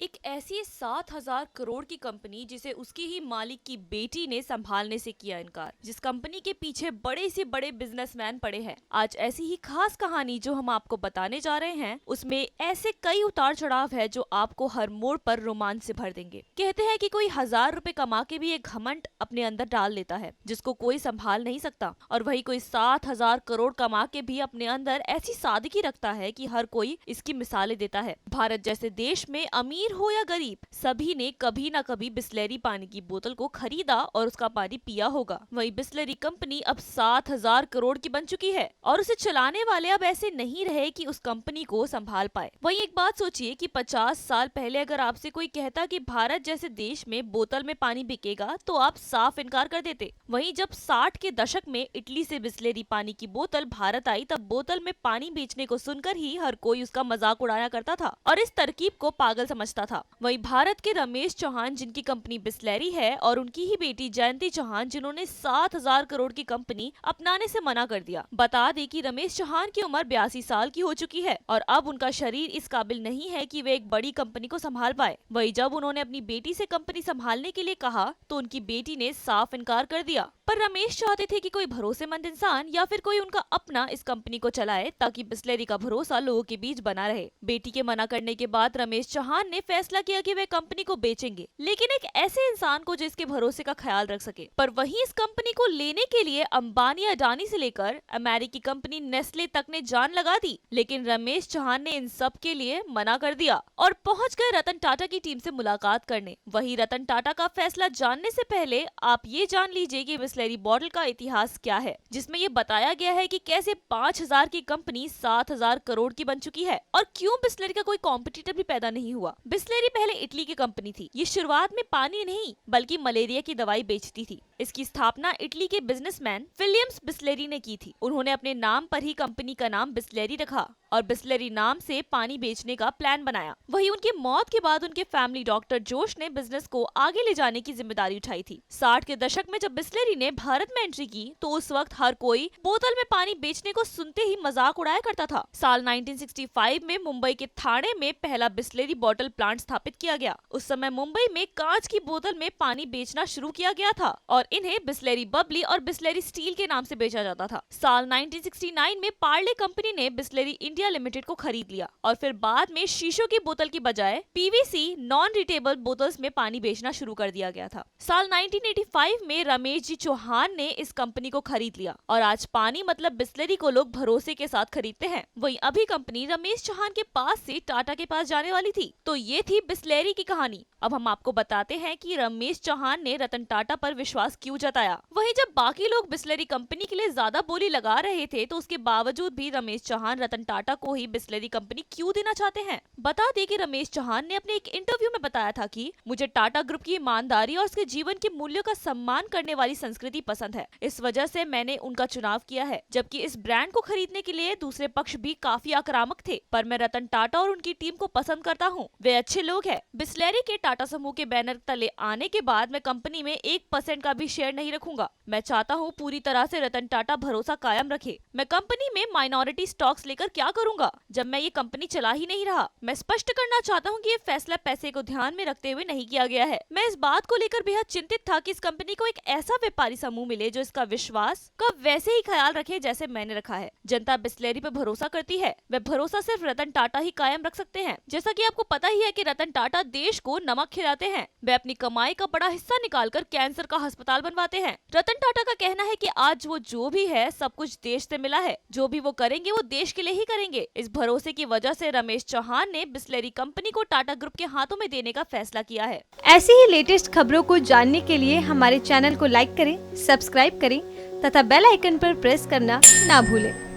एक ऐसी 7,000 करोड़ की कंपनी जिसे उसकी ही मालिक की बेटी ने संभालने से किया इनकार, जिस कंपनी के पीछे बड़े से बड़े बिजनेसमैन पड़े हैं। आज ऐसी ही खास कहानी जो हम आपको बताने जा रहे हैं, उसमें ऐसे कई उतार चढ़ाव है जो आपको हर मोड़ पर रोमांच से भर देंगे। कहते हैं कि कोई 1,000 रुपए कमा के भी एक घमंड अपने अंदर डाल लेता है जिसको कोई संभाल नहीं सकता, और वही कोई 7,000 करोड़ कमा के भी अपने अंदर ऐसी सादगी रखता है कि हर कोई इसकी मिसालें देता है। भारत जैसे देश में अमीर हो या गरीब, सभी ने कभी न कभी बिस्लेरी पानी की बोतल को खरीदा और उसका पानी पिया होगा। वही बिस्लेरी कंपनी अब 7,000 करोड़ की बन चुकी है और उसे चलाने वाले अब ऐसे नहीं रहे कि उस कंपनी को संभाल पाए। वही एक बात सोचिए कि 50 साल पहले अगर आपसे कोई कहता कि भारत जैसे देश में बोतल में पानी बिकेगा तो आप साफ इनकार कर देते। वहीं जब 60 के दशक में इटली से बिस्लेरी पानी की बोतल भारत आई, तब बोतल में पानी बेचने को सुनकर ही हर कोई उसका मजाक उड़ाया करता था और इस तरकीब को पागल समझता था। वहीं भारत के रमेश चौहान जिनकी कंपनी बिस्लेरी है और उनकी ही बेटी जयंती चौहान जिन्होंने 7,000 करोड़ की कंपनी अपनाने से मना कर दिया। बता दें कि रमेश चौहान की उम्र 82 साल की हो चुकी है और अब उनका शरीर इस काबिल नहीं है कि वे एक बड़ी कंपनी को संभाल पाए। वही जब उन्होंने अपनी बेटी से कंपनी संभालने के लिए कहा तो उनकी बेटी ने साफ इनकार कर दिया। पर रमेश चाहते थे कि कोई भरोसेमंद इंसान या फिर कोई उनका अपना इस कंपनी को चलाए ताकि बिस्लेरी का भरोसा लोगों के बीच बना रहे। बेटी के मना करने के बाद रमेश चौहान ने फैसला किया कि वे कंपनी को बेचेंगे, लेकिन एक ऐसे इंसान को जिसके भरोसे का ख्याल रख सके। पर वहीं इस कंपनी को लेने के लिए अंबानी अडानी से लेकर अमेरिकी कंपनी नेस्ले तक ने जान लगा दी, लेकिन रमेश चौहान ने इन सब के लिए मना कर दिया और पहुंच गए रतन टाटा की टीम से मुलाकात करने। वही रतन टाटा का फैसला जानने से पहले आप ये जान लीजिए कि बिस्लेरी बॉटल का इतिहास क्या है, जिसमें ये बताया गया है कि कैसे 5,000 की कंपनी 7,000 करोड़ की बन चुकी है और क्यों बिस्लेरी का कोई कॉम्पिटिटर भी पैदा नहीं हुआ। बिस्लेरी पहले इटली की कंपनी थी। ये शुरुआत में पानी नहीं बल्कि मलेरिया की दवाई बेचती थी। इसकी स्थापना इटली के बिजनेसमैन विलियम्स बिस्लेरी ने की थी। उन्होंने अपने नाम पर ही कंपनी का नाम बिस्लेरी रखा और बिस्लेरी नाम से पानी बेचने का प्लान बनाया। वही उनकी मौत के बाद उनके फैमिली डॉक्टर जोश ने बिजनेस को आगे ले जाने की जिम्मेदारी उठाई थी। 60 के दशक में जब बिस्लेरी ने भारत में एंट्री की तो उस वक्त हर कोई बोतल में पानी बेचने को सुनते ही मजाक उड़ाया करता था। साल 1965 में मुंबई के थाने में पहला बिस्लेरी बॉटल प्लांट स्थापित किया गया। उस समय मुंबई में कांच की बोतल में पानी बेचना शुरू किया गया था और इन्हें बिस्लेरी बबली और बिस्लेरी स्टील के नाम से बेचा जाता था। साल 1969 में पार्ले कंपनी ने बिस्लेरी इंडिया लिमिटेड को खरीद लिया और फिर बाद में शीशों की बोतल की बजाय पीवीसी नॉन रिटेबल बोतल्स में पानी बेचना शुरू कर दिया गया था। साल 1985 में रमेश जी चौहान ने इस कंपनी को खरीद लिया और आज पानी मतलब बिस्लेरी को लोग भरोसे के साथ खरीदते हैं। वहीं अभी कंपनी रमेश चौहान के पास से टाटा के पास जाने वाली थी। तो ये थी बिस्लेरी की कहानी। अब हम आपको बताते हैं कि रमेश चौहान ने रतन टाटा पर विश्वास क्यों जताया। वहीं जब बाकी लोग बिस्लेरी कंपनी के लिए ज्यादा बोली लगा रहे थे तो उसके बावजूद भी रमेश चौहान रतन टाटा को ही बिस्लेरी कंपनी क्यों देना चाहते हैं। बता दें कि रमेश चौहान ने अपने एक इंटरव्यू में बताया था कि मुझे टाटा ग्रुप की ईमानदारी और उसके जीवन के मूल्यों का सम्मान करने वाली संस्कृति पसंद है, इस वजह से मैंने उनका चुनाव किया है। जबकि इस ब्रांड को खरीदने के लिए दूसरे पक्ष भी काफी आक्रामक थे, पर मैं रतन टाटा और उनकी टीम को पसंद करता हूँ, वे अच्छे लोग हैं। बिस्लेरी के टाटा समूह के बैनर तले आने के बाद मैं कंपनी में 1% का भी शेयर नहीं रखूंगा। मैं चाहता हूँ पूरी तरह से रतन टाटा भरोसा कायम रखे। मैं कंपनी में माइनॉरिटी स्टॉक्स लेकर क्या करूंगा जब मैं ये कंपनी चला ही नहीं रहा। मैं स्पष्ट करना चाहता हूँ कि ये फैसला पैसे को ध्यान में रखते हुए नहीं किया गया है। मैं इस बात को लेकर बेहद चिंतित था कि इस कंपनी को एक ऐसा व्यापारी समूह मिले जो इसका विश्वास का वैसे ही ख्याल रखे जैसे मैंने रखा है। जनता बिस्लेरी पे भरोसा करती है, वह भरोसा सिर्फ रतन टाटा ही कायम रख सकते हैं। जैसा कि आपको पता ही है कि रतन टाटा देश को नमक खिलाते हैं, वे अपनी कमाई का बड़ा हिस्सा निकालकर कैंसर का अस्पताल बनवाते हैं। रतन टाटा का कहना है कि आज वो जो भी है सब कुछ देश से मिला है, जो भी वो करेंगे वो देश के लिए ही करेंगे। इस भरोसे की वजह से रमेश चौहान ने बिस्लेरी कंपनी को टाटा ग्रुप के हाथों में देने का फैसला किया है। ऐसी ही लेटेस्ट खबरों को जानने के लिए हमारे चैनल को लाइक करें, सब्सक्राइब करें तथा बेल आइकन पर प्रेस करना ना भूलें।